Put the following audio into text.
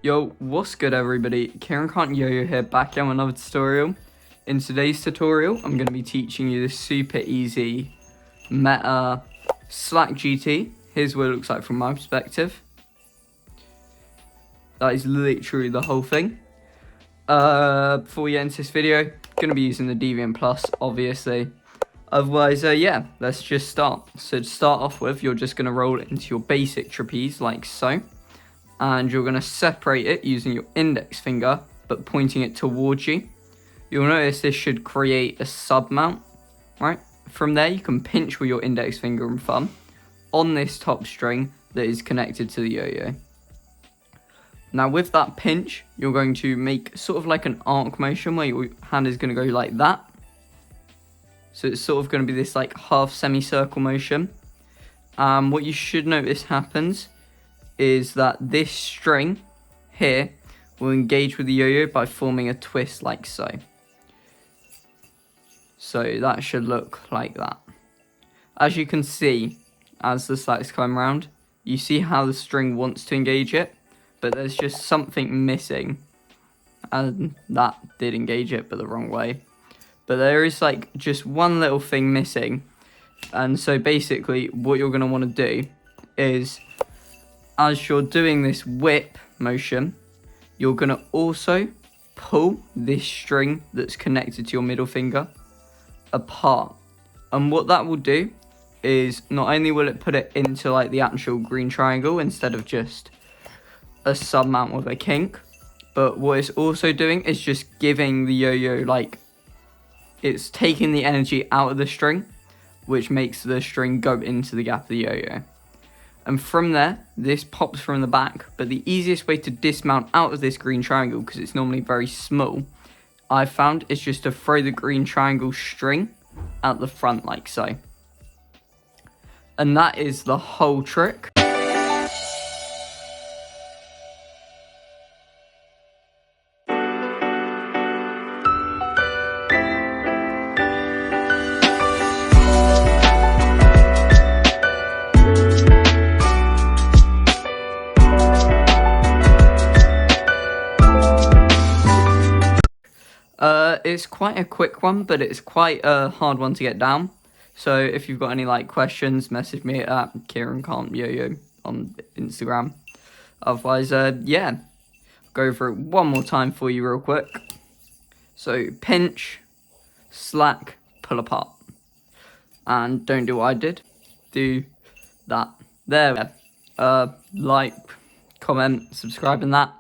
Yo, what's good everybody? Kieran Can't Yo-Yo here, back on another tutorial. In today's tutorial, I'm going to be teaching you this super easy meta slack GT. Here's what it looks like from my perspective. That is literally the whole thing. Before we get into this video, going to be using the Deviant Plus, obviously. Otherwise, yeah, let's just start. So to start off with, you're just going to roll it into your basic trapeze like so. And you're going to separate it using your index finger, but pointing it towards you. You'll notice this should create a sub mount, right? From there, you can pinch with your index finger and thumb on this top string that is connected to the yo-yo. Now with that pinch, you're going to make sort of like an arc motion where your hand is going to go like that. So it's sort of going to be this like half semicircle motion. What you should notice happens is that this string here will engage with the yo-yo by forming a twist like so. So that should look like that. As you can see, as the slacks come around, you see how the string wants to engage it, but there's just something missing. And that did engage it, but the wrong way. But there is like just one little thing missing. And so basically what you're going to want to do is, as you're doing this whip motion, you're going to also pull this string that's connected to your middle finger apart. And what that will do is not only will it put it into like the actual green triangle instead of just a sub mount with a kink, but what it's also doing is just giving the yo-yo, like, it's taking the energy out of the string, which makes the string go into the gap of the yo-yo. And from there, this pops from the back, but the easiest way to dismount out of this green triangle, because it's normally very small, I've found is just to throw the green triangle string out the front like so. And that is the whole trick. It's quite a quick one, but it's quite a hard one to get down. So if you've got any like questions, message me at Kieran Can't Yo-Yo on Instagram. Otherwise, yeah, go over it one more time for you real quick. So pinch, slack, pull apart, and don't do what I did. Do that. There. Like, comment, subscribe, and that.